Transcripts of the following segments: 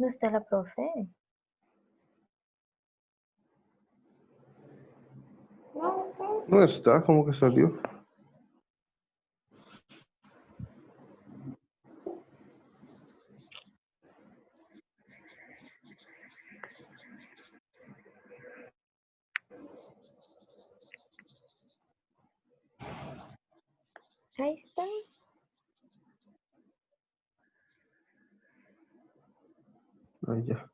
No está la profe. No, está. No está, como que salió. Ahí está. Ahí ya.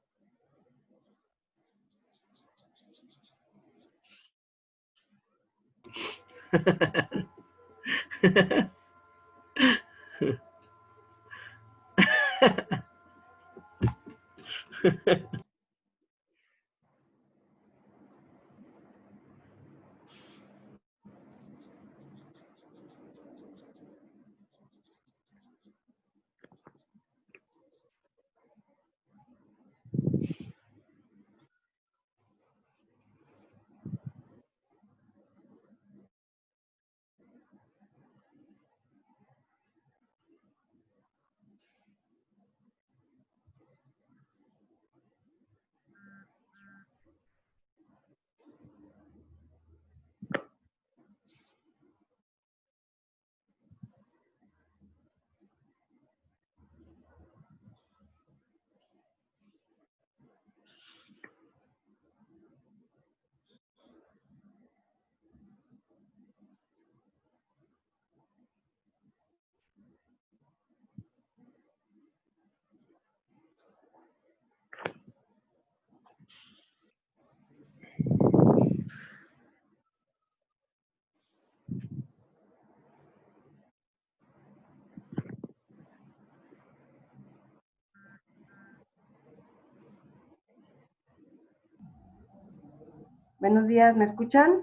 Buenos días, ¿me escuchan?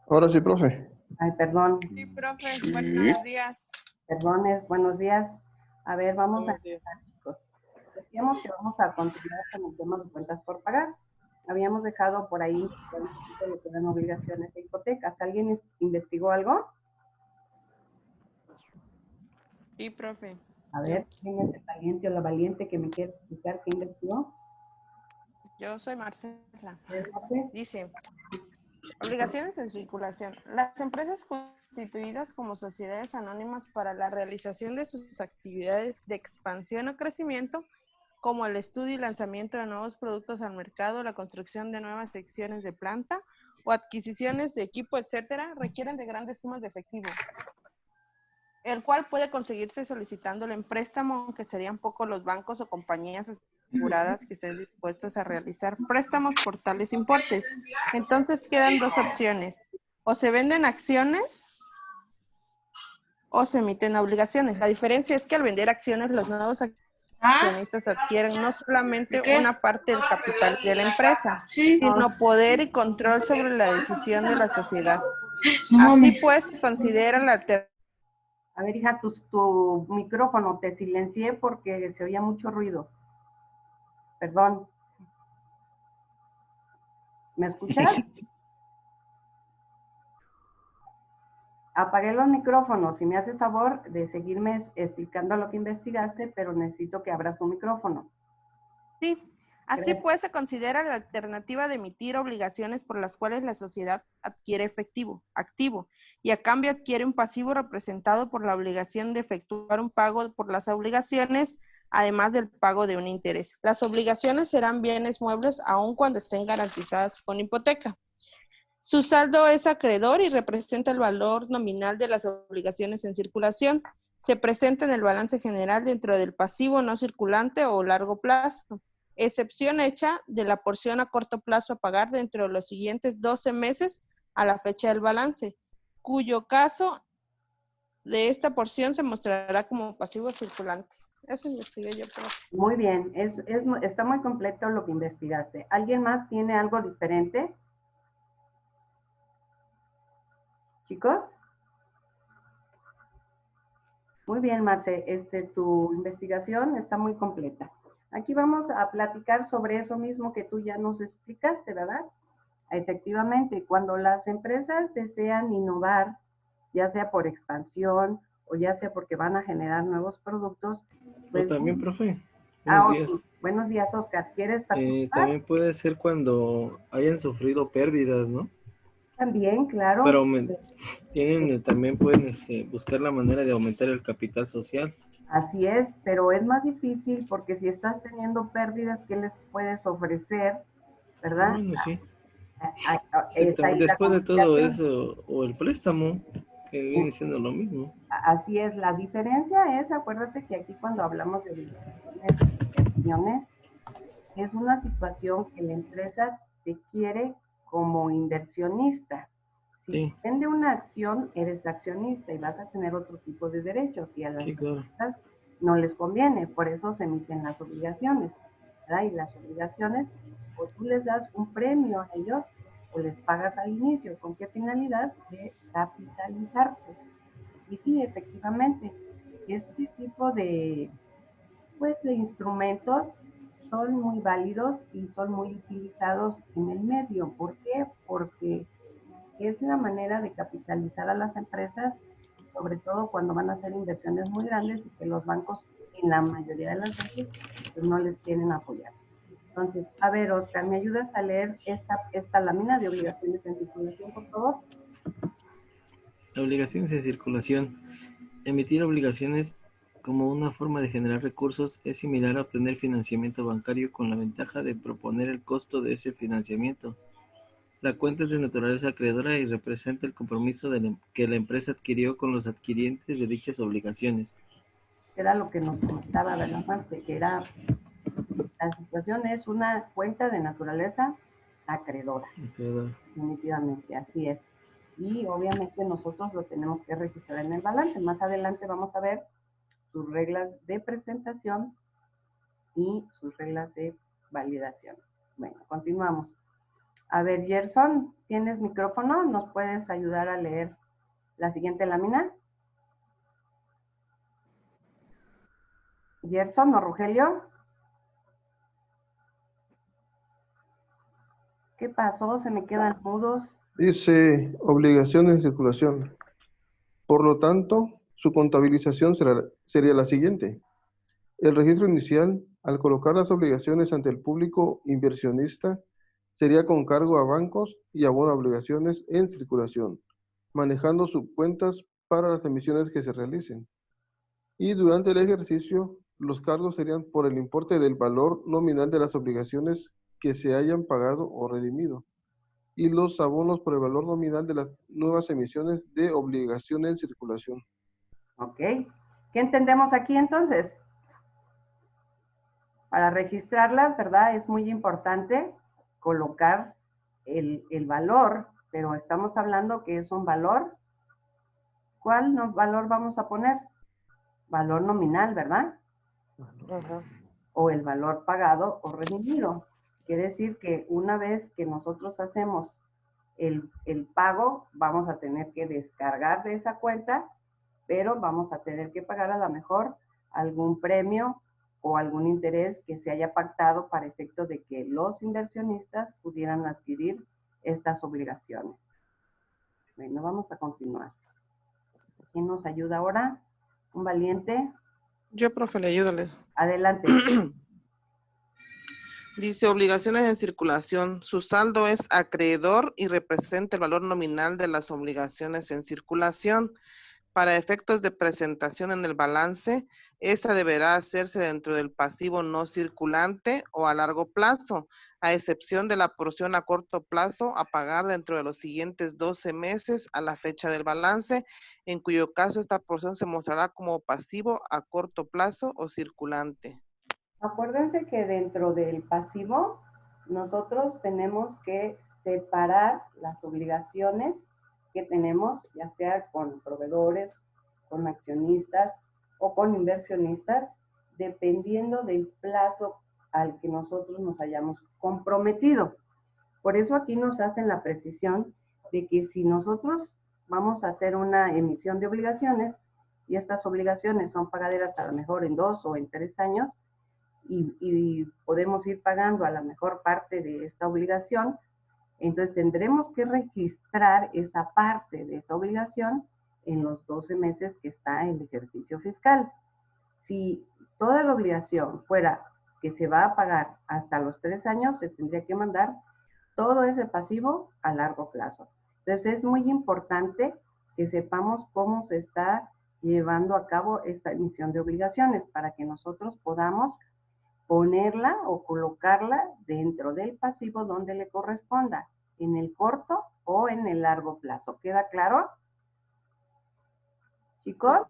Ahora sí, profe. Ay, perdón, Sí, profe. Buenos días. perdones, buenos días. A ver, vamos a Buenos días. empezar, chicos. Decíamos que vamos a continuar con el tema de cuentas por pagar. Habíamos dejado por ahí un poquito lo que eran obligaciones e hipotecas. ¿Alguien investigó algo? Sí, profe. A ver, ¿quién es el valiente o la valiente que me quiere explicar qué investigó? Yo soy Marcela. Marce. Dice, obligaciones en circulación. Las empresas constituidas como sociedades anónimas para la realización de sus actividades de expansión o crecimiento, como el estudio y lanzamiento de nuevos productos al mercado, la construcción de nuevas secciones de planta o adquisiciones de equipo, etcétera, requieren de grandes sumas de efectivo, el cual puede conseguirse solicitándolo en préstamo, aunque serían pocos los bancos o compañías aseguradas que estén dispuestos a realizar préstamos por tales importes. Entonces quedan dos opciones: o se venden acciones o se emiten obligaciones. La diferencia es que al vender acciones, los nuevos accionistas adquieren no solamente una parte del capital de la empresa, sino poder y control sobre la decisión de la sociedad. Así pues, se considera la alternativa. A ver, hija, tu micrófono, te silencié porque se oía mucho ruido. Perdón. ¿Me escuchas? Apagué los micrófonos. Si me haces favor de seguirme explicando lo que investigaste, pero necesito que abras tu micrófono. Sí, así pues se considera la alternativa de emitir obligaciones por las cuales la sociedad adquiere activo, y a cambio adquiere un pasivo representado por la obligación de efectuar un pago por las obligaciones, además del pago de un interés. Las obligaciones serán bienes muebles aun cuando estén garantizadas con hipoteca. Su saldo es acreedor y representa el valor nominal de las obligaciones en circulación. Se presenta en el balance general dentro del pasivo no circulante o largo plazo, excepción hecha de la porción a corto plazo a pagar dentro de los siguientes 12 meses a la fecha del balance, cuyo caso de esta porción se mostrará como pasivo circulante. Eso investigué yo, profe. Muy bien, está muy completo lo que investigaste. ¿Alguien más tiene algo diferente? ¿Chicos? Muy bien, Marce, tu investigación está muy completa. Aquí vamos a platicar sobre eso mismo que tú ya nos explicaste, ¿verdad? Efectivamente, cuando las empresas desean innovar, ya sea por expansión o ya sea porque van a generar nuevos productos, pues Yo también, profe. Buenos Ok. días. Buenos días, Oscar. ¿Quieres participar? También puede ser cuando hayan sufrido pérdidas, ¿no? También, claro. Pero también pueden buscar la manera de aumentar el capital social. Así es, pero es más difícil porque si estás teniendo pérdidas, ¿qué les puedes ofrecer? ¿Verdad? Bueno, sí. Está ahí Exactamente. la Después de todo complicación. eso, o el préstamo, que viene siendo lo mismo. Así es, la diferencia es, acuérdate que aquí cuando hablamos de obligaciones y acciones, es una situación que la empresa te quiere como inversionista. Si Sí, te vende una acción, eres accionista y vas a tener otro tipo de derechos y a las sí, claro. empresas no les conviene, por eso se emiten las obligaciones, ¿verdad? Y las obligaciones, o tú les das un premio a ellos o les pagas al inicio. ¿Con qué finalidad? De capitalizarte. Y sí, efectivamente, este tipo pues, de instrumentos son muy válidos y son muy utilizados en el medio. ¿Por qué? Porque es la manera de capitalizar a las empresas, sobre todo cuando van a hacer inversiones muy grandes y que los bancos, en la mayoría de las veces, pues no les quieren apoyar. Entonces, a ver, Oscar, ¿me ayudas a leer esta lámina de obligaciones en circulación, por favor? Obligaciones en circulación. Emitir obligaciones como una forma de generar recursos es similar a obtener financiamiento bancario con la ventaja de proponer el costo de ese financiamiento. La cuenta es de naturaleza acreedora y representa el compromiso que la empresa adquirió con los adquirientes de dichas obligaciones. Era lo que nos comentaba, ¿verdad, Marce? Que era, la situación es una cuenta de naturaleza acreedora, Acreedora. definitivamente, así es. Y obviamente nosotros lo tenemos que registrar en el balance. Más adelante vamos a ver sus reglas de presentación y sus reglas de validación. Bueno, continuamos. A ver, Gerson, ¿tienes micrófono? ¿Nos puedes ayudar a leer la siguiente lámina? Gerson o Rogelio. ¿Qué pasó? ¿Se me quedan mudos? Dice obligaciones en circulación. Por lo tanto, su contabilización sería la siguiente. El registro inicial, al colocar las obligaciones ante el público inversionista, sería con cargo a bancos y abona obligaciones en circulación, manejando subcuentas para las emisiones que se realicen. Y durante el ejercicio, los cargos serían por el importe del valor nominal de las obligaciones que se hayan pagado o redimido, y los abonos por el valor nominal de las nuevas emisiones de obligación en circulación. Ok. ¿Qué entendemos aquí entonces? Para registrarlas, ¿verdad? Es muy importante colocar el valor, pero estamos hablando que es un valor. ¿Cuál valor vamos a poner? Valor nominal, ¿verdad? Ajá. O el valor pagado o redimido. Quiere decir que una vez que nosotros hacemos el pago, vamos a tener que descargar de esa cuenta, pero vamos a tener que pagar a lo mejor algún premio o algún interés que se haya pactado para efecto de que los inversionistas pudieran adquirir estas obligaciones. Bueno, vamos a continuar. ¿Quién nos ayuda ahora? ¿Un valiente? Yo, profe, le ayúdale. Adelante. Dice obligaciones en circulación. Su saldo es acreedor y representa el valor nominal de las obligaciones en circulación. Para efectos de presentación en el balance, esta deberá hacerse dentro del pasivo no circulante o a largo plazo, a excepción de la porción a corto plazo a pagar dentro de los siguientes 12 meses a la fecha del balance, en cuyo caso esta porción se mostrará como pasivo a corto plazo o circulante. Acuérdense que dentro del pasivo nosotros tenemos que separar las obligaciones que tenemos, ya sea con proveedores, con accionistas o con inversionistas, dependiendo del plazo al que nosotros nos hayamos comprometido. Por eso aquí nos hacen la precisión de que si nosotros vamos a hacer una emisión de obligaciones y estas obligaciones son pagaderas a lo mejor en 2 o en 3 años, y podemos ir pagando a la mejor parte de esta obligación, entonces tendremos que registrar esa parte de esa obligación en los 12 meses que está el ejercicio fiscal. Si toda la obligación fuera que se va a pagar hasta los 3 años, se tendría que mandar todo ese pasivo a largo plazo. Entonces es muy importante que sepamos cómo se está llevando a cabo esta emisión de obligaciones para que nosotros podamos ponerla o colocarla dentro del pasivo donde le corresponda, en el corto o en el largo plazo. ¿Queda claro, chicos?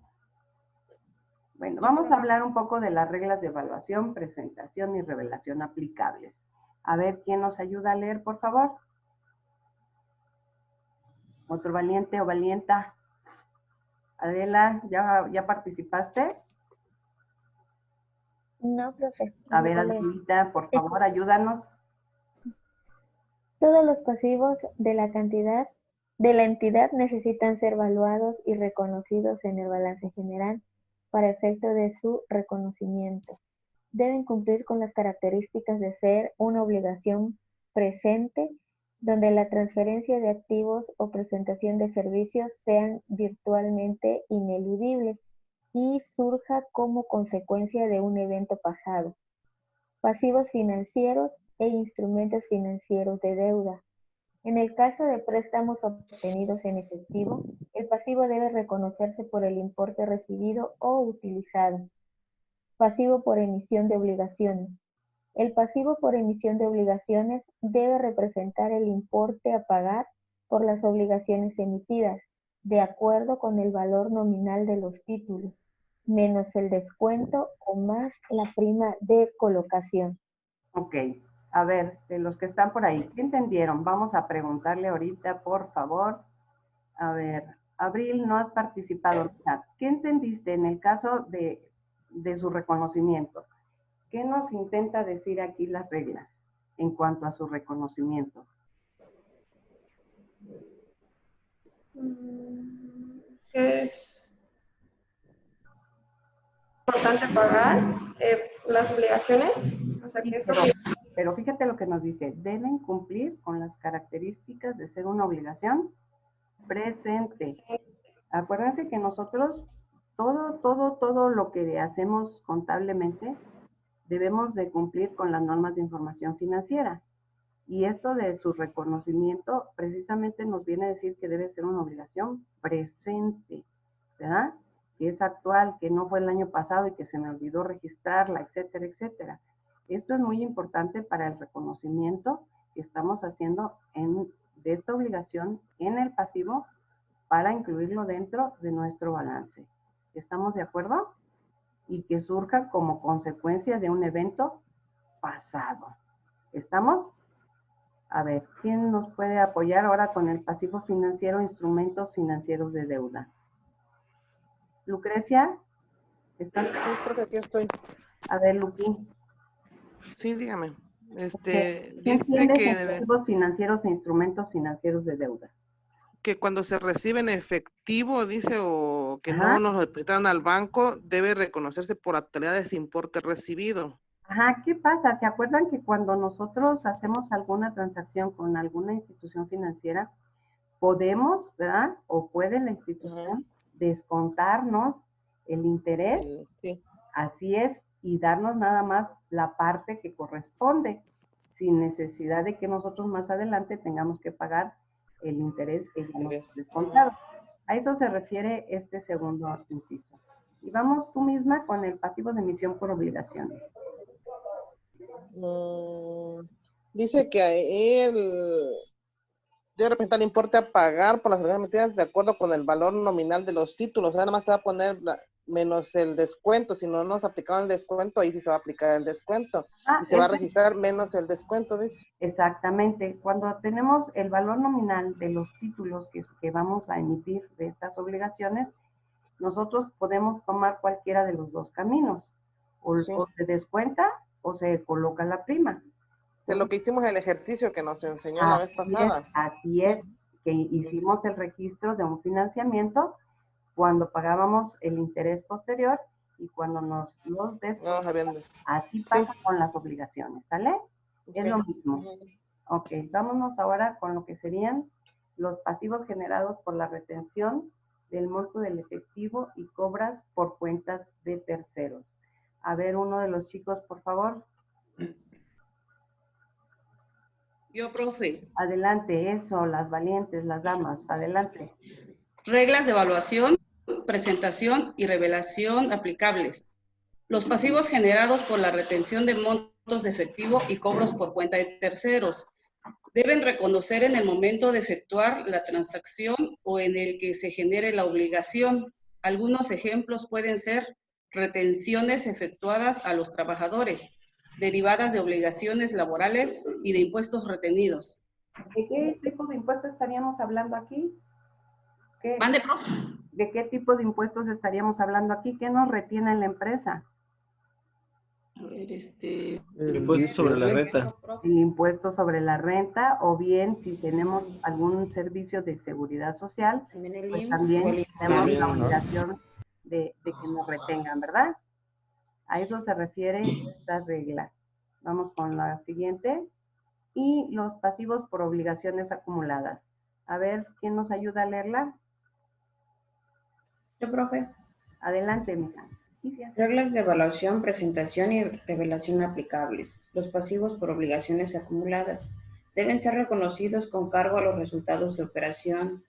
Bueno, vamos a hablar un poco de las reglas de evaluación, presentación y revelación aplicables. A ver, ¿quién nos ayuda a leer, por favor? ¿Otro valiente o valienta? Adela, ¿ya participaste? No, profe. A no ver, puedo leer. Adelita, por favor, ayúdanos. Todos los pasivos de la entidad necesitan ser evaluados y reconocidos en el balance general para efecto de su reconocimiento. Deben cumplir con las características de ser una obligación presente, donde la transferencia de activos o presentación de servicios sean virtualmente ineludibles y surja como consecuencia de un evento pasado. Pasivos financieros e instrumentos financieros de deuda. En el caso de préstamos obtenidos en efectivo, el pasivo debe reconocerse por el importe recibido o utilizado. Pasivo por emisión de obligaciones. El pasivo por emisión de obligaciones debe representar el importe a pagar por las obligaciones emitidas, de acuerdo con el valor nominal de los títulos, menos el descuento o más la prima de colocación. Ok, a ver, de los que están por ahí, ¿qué entendieron? Vamos a preguntarle ahorita, por favor. A ver, Abril, no has participado. ¿Qué entendiste en el caso de su reconocimiento? ¿Qué nos intenta decir aquí las reglas en cuanto a su reconocimiento? Que es importante pagar las obligaciones, o sea que es Pero fíjate lo que nos dice, deben cumplir con las características de ser una obligación presente. Acuérdense que nosotros, todo lo que hacemos contablemente, debemos de cumplir con las normas de información financiera. Y esto de su reconocimiento precisamente nos viene a decir que debe ser una obligación presente, ¿verdad? Que es actual, que no fue el año pasado y que se me olvidó registrarla, etcétera, etcétera. Esto es muy importante para el reconocimiento que estamos haciendo de esta obligación en el pasivo para incluirlo dentro de nuestro balance. ¿Estamos de acuerdo? Y que surja como consecuencia de un evento pasado. ¿Estamos? A ver, ¿quién nos puede apoyar ahora con el pasivo financiero, instrumentos financieros de deuda? Lucrecia, ¿estás? Sí, creo que aquí estoy. A ver, Luqui. Sí, dígame. ¿Qué Dice entiendes que, en pasivos financieros e instrumentos financieros de deuda? que cuando se recibe en efectivo, dice, o que Ajá. no nos depositaron al banco, debe reconocerse por la totalidad de ese importe recibido. Ajá, ¿qué pasa? ¿Se acuerdan que cuando nosotros hacemos alguna transacción con alguna institución financiera, podemos, ¿verdad? O puede la institución descontarnos el interés? Sí. Así es, y darnos nada más la parte que corresponde, sin necesidad de que nosotros más adelante tengamos que pagar el interés que ya nos ha descontado. A eso se refiere este segundo inciso. Y vamos tú misma con el pasivo de emisión por obligaciones. Dice que a él debe representar el importe a pagar por las obligaciones emitidas de acuerdo con el valor nominal de los títulos. O sea, nada más se va a poner menos el descuento. Si no nos aplicaron el descuento, ahí sí se va a aplicar el descuento. Y se va a registrar menos el descuento, ¿ves? Exactamente. Cuando tenemos el valor nominal de los títulos que vamos a emitir de estas obligaciones, nosotros podemos tomar cualquiera de los dos caminos. O se descuenta o se coloca la prima. De lo que hicimos el ejercicio que nos enseñó la vez pasada. Así es, que hicimos el registro de un financiamiento cuando pagábamos el interés posterior y cuando nos los descontamos. Así pasa con las obligaciones, ¿sale? Es lo mismo. Ok, vámonos ahora con lo que serían los pasivos generados por la retención del monto del efectivo y cobras por cuentas de terceros. A ver, uno de los chicos, por favor. Yo, profe. Adelante, eso, las valientes, las damas, adelante. Reglas de evaluación, presentación y revelación aplicables. Los pasivos generados por la retención de montos de efectivo y cobros por cuenta de terceros deben reconocer en el momento de efectuar la transacción o en el que se genere la obligación. Algunos ejemplos pueden ser retenciones efectuadas a los trabajadores, derivadas de obligaciones laborales y de impuestos retenidos. ¿De qué tipo de impuestos estaríamos hablando aquí? Mande, profe. ¿De qué tipo de impuestos estaríamos hablando aquí? ¿Qué nos retiene en la empresa? A ver, El impuesto sobre la renta. El impuesto sobre la renta, o bien si tenemos algún servicio de seguridad social, pues también tenemos la obligación de que nos retengan, ¿verdad? A eso se refiere esta regla. Vamos con la siguiente. Y los pasivos por obligaciones acumuladas. A ver, ¿quién nos ayuda a leerla? Yo, profe. Adelante, mija. Reglas de evaluación, presentación y revelación aplicables. Los pasivos por obligaciones acumuladas deben ser reconocidos con cargo a los resultados de operación.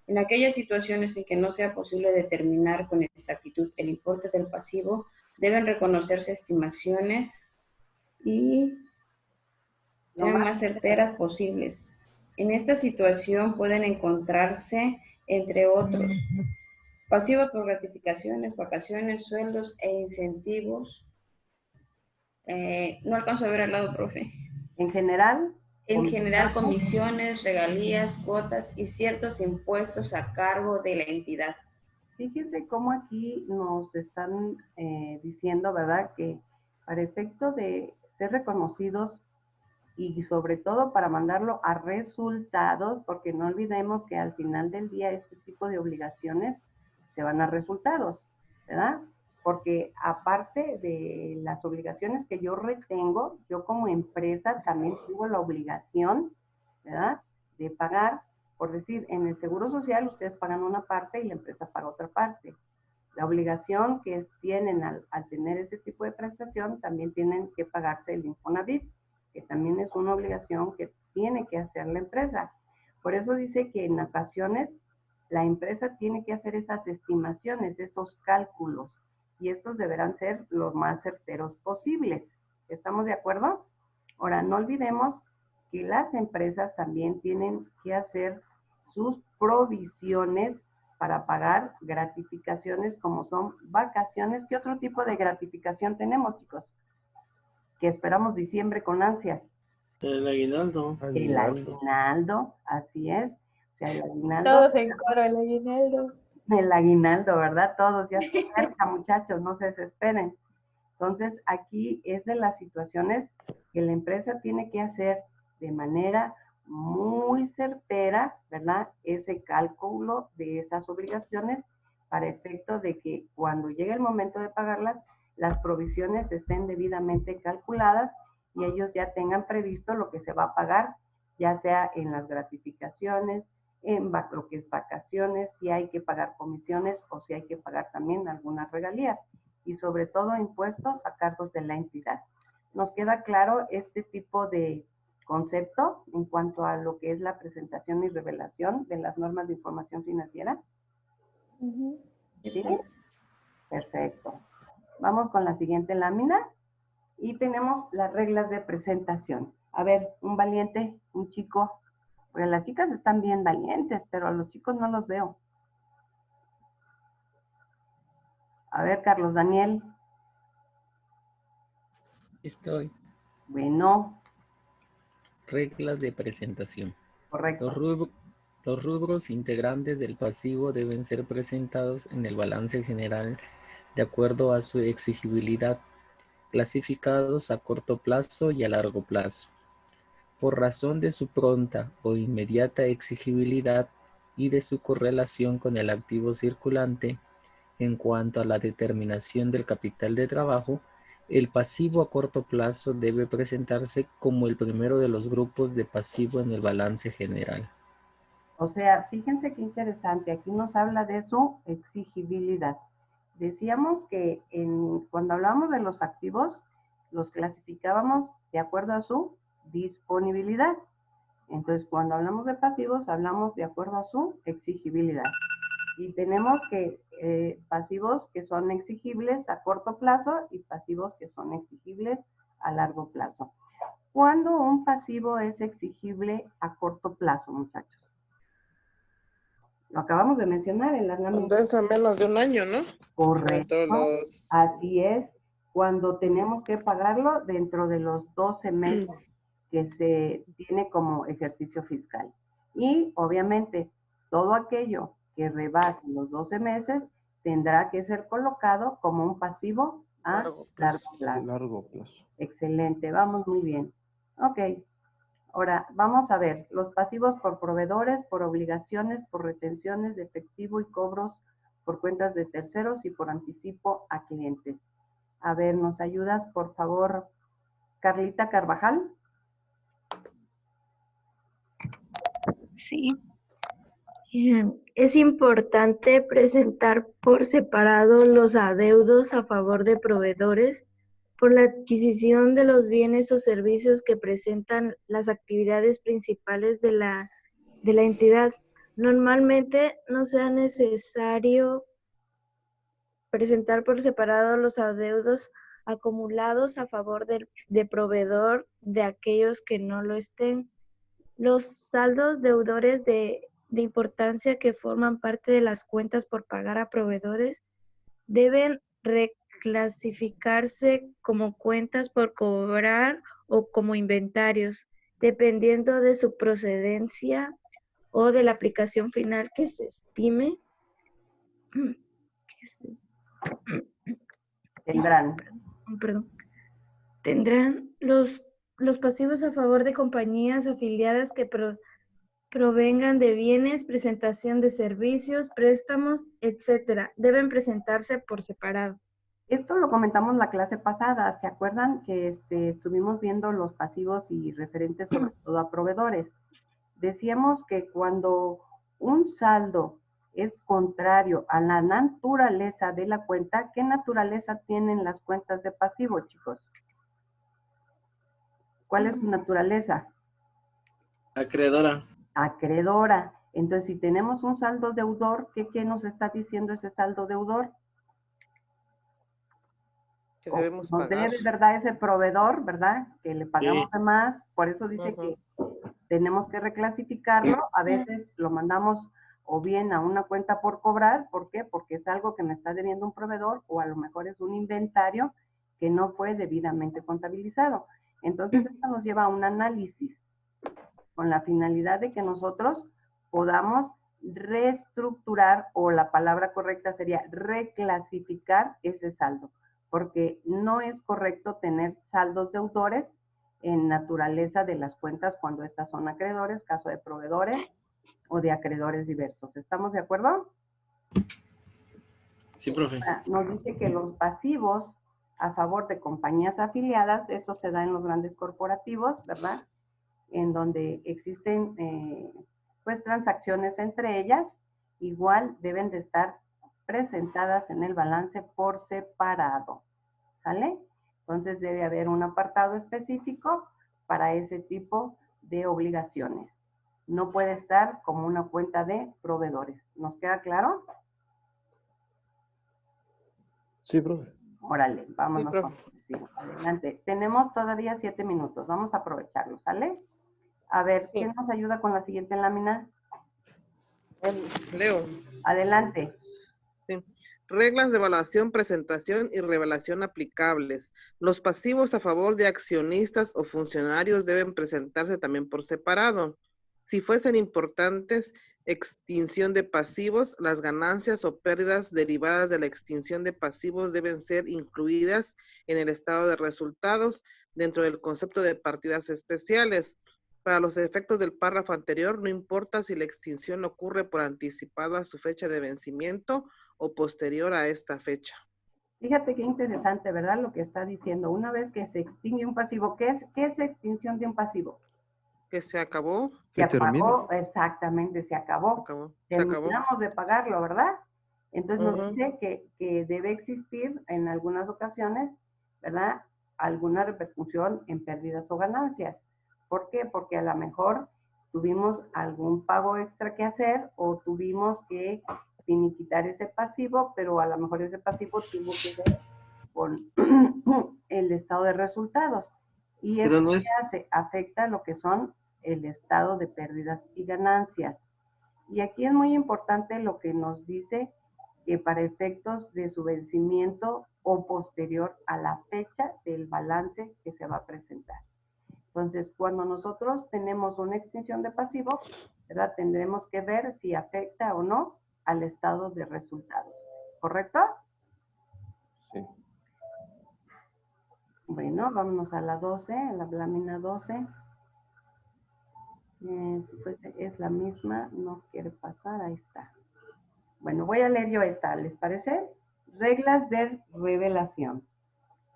En aquellas situaciones en que no sea posible determinar con exactitud el importe del pasivo, deben reconocerse estimaciones y sean más certeras posibles. En esta situación pueden encontrarse, entre otros, pasivos por gratificaciones, vacaciones, sueldos e incentivos. No alcanzo a ver al lado, profe. ¿En general? En general, comisiones, regalías, cuotas y ciertos impuestos a cargo de la entidad. Fíjense cómo aquí nos están diciendo, ¿verdad? Que para efecto de ser reconocidos y sobre todo para mandarlo a resultados, porque no olvidemos que al final del día este tipo de obligaciones se van a resultados, ¿verdad? Porque aparte de las obligaciones que yo retengo, yo como empresa también tengo la obligación, ¿verdad?, de pagar, por decir, en el Seguro Social ustedes pagan una parte y la empresa paga otra parte. La obligación que tienen al tener ese tipo de prestación, también tienen que pagarse el Infonavit, que también es una obligación que tiene que hacer la empresa. Por eso dice que en ocasiones la empresa tiene que hacer esas estimaciones, esos cálculos, y estos deberán ser los más certeros posibles. ¿Estamos de acuerdo? Ahora, no olvidemos que las empresas también tienen que hacer sus provisiones para pagar gratificaciones como son vacaciones. ¿Qué otro tipo de gratificación tenemos, chicos? Que esperamos diciembre con ansias. El aguinaldo. El aguinaldo, así es. O sea, el aguinaldo. Todos en coro, el aguinaldo. El aguinaldo, ¿verdad? Todos, ya está cerca, muchachos, no se desesperen. Entonces, aquí es de las situaciones que la empresa tiene que hacer de manera muy certera, ¿verdad? Ese cálculo de esas obligaciones para efecto de que cuando llegue el momento de pagarlas, las provisiones estén debidamente calculadas y ellos ya tengan previsto lo que se va a pagar, ya sea en las gratificaciones, en lo que es vacaciones, si hay que pagar comisiones o si hay que pagar también algunas regalías y sobre todo impuestos a cargos de la entidad. ¿Nos queda claro este tipo de concepto en cuanto a lo que es la presentación y revelación de las normas de información financiera? ¿Sí? Perfecto. Vamos con la siguiente lámina y tenemos las reglas de presentación. A ver, un valiente, un chico, porque las chicas están bien valientes, pero a los chicos no los veo. A ver, Carlos Daniel. Estoy. Bueno. Reglas de presentación. Correcto. Los rubros integrantes del pasivo deben ser presentados en el balance general de acuerdo a su exigibilidad, clasificados a corto plazo y a largo plazo. Por razón de su pronta o inmediata exigibilidad y de su correlación con el activo circulante, en cuanto a la determinación del capital de trabajo, el pasivo a corto plazo debe presentarse como el primero de los grupos de pasivo en el balance general. O sea, fíjense qué interesante, aquí nos habla de su exigibilidad. Decíamos que cuando hablábamos de los activos, los clasificábamos de acuerdo a su disponibilidad, Entonces, cuando hablamos de pasivos, hablamos de acuerdo a su exigibilidad. Y tenemos que pasivos que son exigibles a corto plazo y pasivos que son exigibles a largo plazo. ¿Cuándo un pasivo es exigible a corto plazo, muchachos? Lo acabamos de mencionar en las láminas. Entonces, a menos de un año, ¿no? Correcto. Dentro de los... Así es, cuando tenemos que pagarlo dentro de los 12 meses que se tiene como ejercicio fiscal. Y obviamente todo aquello que rebase los 12 meses tendrá que ser colocado como un pasivo a largo plazo. Largo plazo. Excelente, vamos muy bien. Ok, ahora vamos a ver los pasivos por proveedores, por obligaciones, por retenciones de efectivo y cobros por cuentas de terceros y por anticipo a clientes. A ver, ¿nos ayudas, por favor, Carlita Carvajal? Sí. Es importante presentar por separado los adeudos a favor de proveedores por la adquisición de los bienes o servicios que presentan las actividades principales de la entidad. Normalmente no sea necesario presentar por separado los adeudos acumulados a favor de proveedor de aquellos que no lo estén. Los saldos deudores de importancia que forman parte de las cuentas por pagar a proveedores deben reclasificarse como cuentas por cobrar o como inventarios, dependiendo de su procedencia o de la aplicación final que se estime. Tendrán los pasivos a favor de compañías afiliadas que provengan de bienes, presentación de servicios, préstamos, etcétera. Deben presentarse por separado. Esto lo comentamos la clase pasada. ¿Se acuerdan que estuvimos viendo los pasivos y referentes sobre todo a proveedores? Decíamos que cuando un saldo es contrario a la naturaleza de la cuenta, ¿qué naturaleza tienen las cuentas de pasivo, chicos? ¿Cuál es su naturaleza? Acreedora. Acreedora. Entonces, si tenemos un saldo deudor, ¿qué nos está diciendo ese saldo deudor? Que debemos nos pagar. debe, ¿verdad? Ese proveedor, ¿verdad? Que le pagamos Sí. de más. Por eso dice que tenemos que reclasificarlo. A veces lo mandamos o bien a una cuenta por cobrar. ¿Por qué? Porque es algo que me está debiendo un proveedor, o a lo mejor es un inventario que no fue debidamente contabilizado. Entonces, esto nos lleva a un análisis con la finalidad de que nosotros podamos reestructurar, o la palabra correcta sería reclasificar ese saldo, porque no es correcto tener saldos deudores en naturaleza de las cuentas cuando estas son acreedores, caso de proveedores o de acreedores diversos. ¿Estamos de acuerdo? Sí, profe. Nos dice que los pasivos a favor de compañías afiliadas, eso se da en los grandes corporativos, ¿verdad? En donde existen pues transacciones entre ellas, igual deben de estar presentadas en el balance por separado, ¿sale? Entonces debe haber un apartado específico para ese tipo de obligaciones. No puede estar como una cuenta de proveedores. ¿Nos queda claro? Sí, profe. Órale, vámonos. Sí, profe. Sí, adelante. Tenemos todavía 7 minutos. Vamos a aprovecharlo, ¿sale? A ver, Sí. ¿quién nos ayuda con la siguiente lámina? Leo. Adelante. Sí. Reglas de evaluación, presentación y revelación aplicables. Los pasivos a favor de accionistas o funcionarios deben presentarse también por separado. Si fuesen importantes, extinción de pasivos, las ganancias o pérdidas derivadas de la extinción de pasivos deben ser incluidas en el estado de resultados dentro del concepto de partidas especiales. Para los efectos del párrafo anterior, no importa si la extinción ocurre por anticipado a su fecha de vencimiento o posterior a esta fecha. Fíjate qué interesante, ¿verdad? Lo que está diciendo. Una vez que se extingue un pasivo, ¿qué es extinción de un pasivo? Que se acabó. Se apagó, exactamente, se acabó. Terminamos de pagarlo, ¿verdad? Entonces nos dice que debe existir en algunas ocasiones, ¿verdad? Alguna repercusión en pérdidas o ganancias. ¿Por qué? Porque a lo mejor tuvimos algún pago extra que hacer o tuvimos que finiquitar ese pasivo, pero a lo mejor ese pasivo tuvo que ver con el estado de resultados. Y Pero esto no que es, hace, afecta lo que son el estado de pérdidas y ganancias. Y aquí es muy importante lo que nos dice que para efectos de su vencimiento o posterior a la fecha del balance que se va a presentar. Entonces, cuando nosotros tenemos una extinción de pasivo, ¿verdad? Tendremos que ver si afecta o no al estado de resultados. ¿Correcto? Sí. Bueno, vámonos a la 12, a la lámina 12. Pues es la misma, no quiere pasar, ahí está. Bueno, voy a leer yo esta, ¿les parece? Reglas de revelación.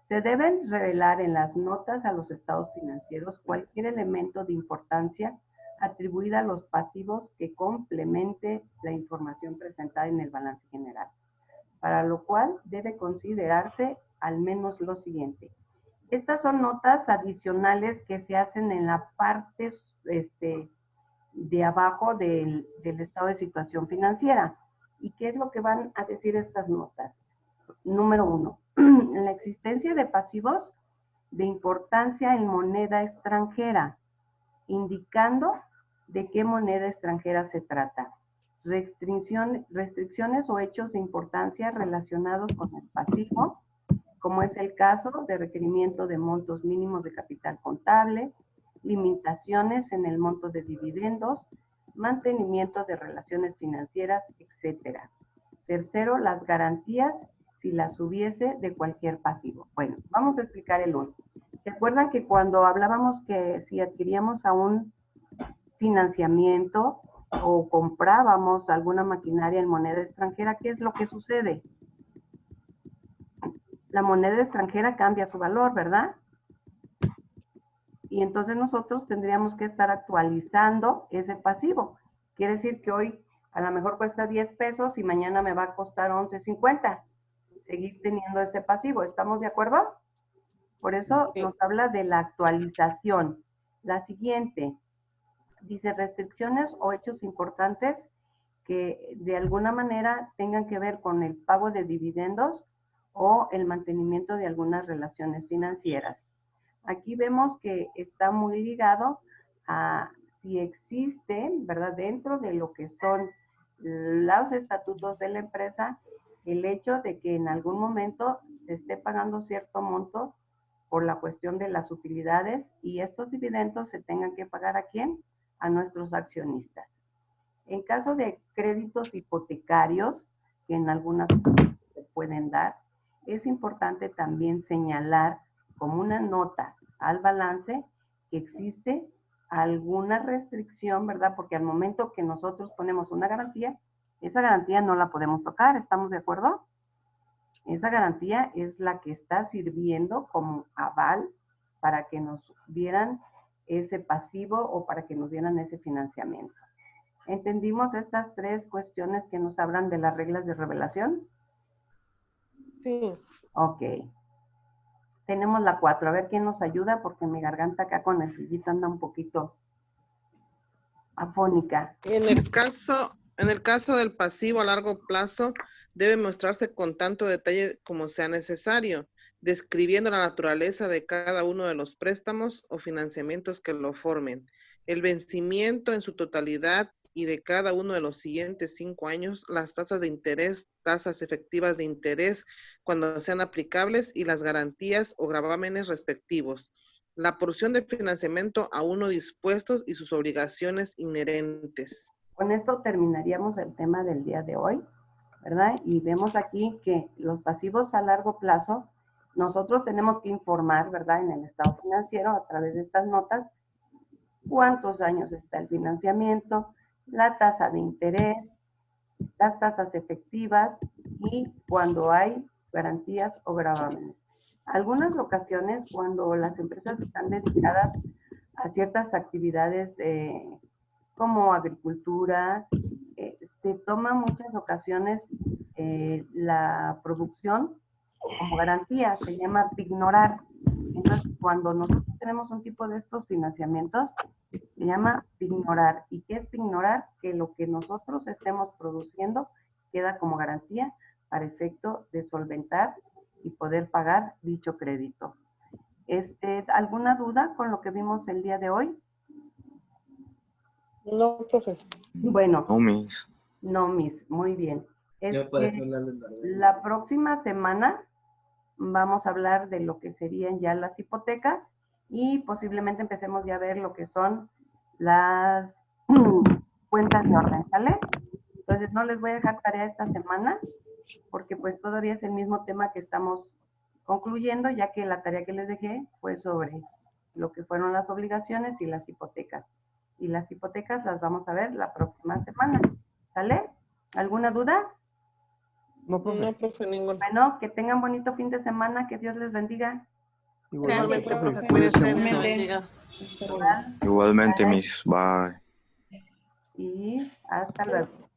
Se deben revelar en las notas a los estados financieros cualquier elemento de importancia atribuida a los pasivos que complemente la información presentada en el balance general, para lo cual debe considerarse al menos lo siguiente. Estas son notas adicionales que se hacen en la parte de abajo del estado de situación financiera. ¿Y qué es lo que van a decir estas notas? Número 1. La existencia de pasivos de importancia en moneda extranjera, indicando de qué moneda extranjera se trata. Restricciones o hechos de importancia relacionados con el pasivo, como es el caso de requerimiento de montos mínimos de capital contable, limitaciones en el monto de dividendos, mantenimiento de relaciones financieras, etc. Tercero, las garantías si las hubiese de cualquier pasivo. Bueno, vamos a explicar el 1. ¿Se acuerdan que cuando hablábamos que si adquiríamos a un financiamiento o comprábamos alguna maquinaria en moneda extranjera, qué es lo que sucede? La moneda extranjera cambia su valor, ¿verdad? Y entonces nosotros tendríamos que estar actualizando ese pasivo. Quiere decir que hoy a lo mejor cuesta 10 pesos y mañana me va a costar 11.50. Seguir teniendo ese pasivo. ¿Estamos de acuerdo? Por eso nos habla de la actualización. La siguiente dice restricciones o hechos importantes que de alguna manera tengan que ver con el pago de dividendos o el mantenimiento de algunas relaciones financieras. Aquí vemos que está muy ligado a si existe, ¿verdad? Dentro de lo que son los estatutos de la empresa, el hecho de que en algún momento se esté pagando cierto monto por la cuestión de las utilidades y estos dividendos se tengan que pagar ¿a quién? A nuestros accionistas. En caso de créditos hipotecarios, que en algunas se pueden dar, es importante también señalar como una nota al balance que existe alguna restricción, ¿verdad? Porque al momento que nosotros ponemos una garantía, esa garantía no la podemos tocar, ¿estamos de acuerdo? Esa garantía es la que está sirviendo como aval para que nos dieran ese pasivo o para que nos dieran ese financiamiento. ¿Entendimos estas tres cuestiones que nos hablan de las reglas de revelación? Sí. Ok. Tenemos la 4. A ver quién nos ayuda porque mi garganta acá con el frillito anda un poquito afónica. En el caso del pasivo a largo plazo, debe mostrarse con tanto detalle como sea necesario, describiendo la naturaleza de cada uno de los préstamos o financiamientos que lo formen, el vencimiento en su totalidad y de cada uno de los siguientes 5 años, las tasas de interés, tasas efectivas de interés cuando sean aplicables y las garantías o gravámenes respectivos. La porción de financiamiento a uno dispuestos y sus obligaciones inherentes. Con esto terminaríamos el tema del día de hoy, ¿verdad? Y vemos aquí que los pasivos a largo plazo, nosotros tenemos que informar, ¿verdad? En el estado financiero, a través de estas notas, cuántos años está el financiamiento, la tasa de interés, las tasas efectivas y cuando hay garantías o gravámenes. Algunas ocasiones, cuando las empresas están dedicadas a ciertas actividades como agricultura, se toma muchas ocasiones la producción como garantía, se llama pignorar. Entonces, cuando nosotros tenemos un tipo de estos financiamientos, llama pignorar. ¿Y qué es pignorar? Que lo que nosotros estemos produciendo queda como garantía para efecto de solventar y poder pagar dicho crédito. ¿Alguna duda con lo que vimos el día de hoy? No, profe. Bueno. No, Miss. No, Miss. Muy bien. Ya para hablarle La próxima semana vamos a hablar de lo que serían ya las hipotecas y posiblemente empecemos ya a ver lo que son las cuentas de orden, ¿sale? Entonces no les voy a dejar tarea esta semana porque pues todavía es el mismo tema que estamos concluyendo, ya que la tarea que les dejé fue sobre lo que fueron las obligaciones y las hipotecas. Y las hipotecas las vamos a ver la próxima semana, ¿sale? ¿Alguna duda? No, profe. No, profe, ninguna. Bueno, que tengan bonito fin de semana, que Dios les bendiga. Igualmente, Gracias, profe. cuídese Cuídese, mucho. Dios bendiga. Igual. Igualmente, Bye. Miss. Bye. Y hasta luego.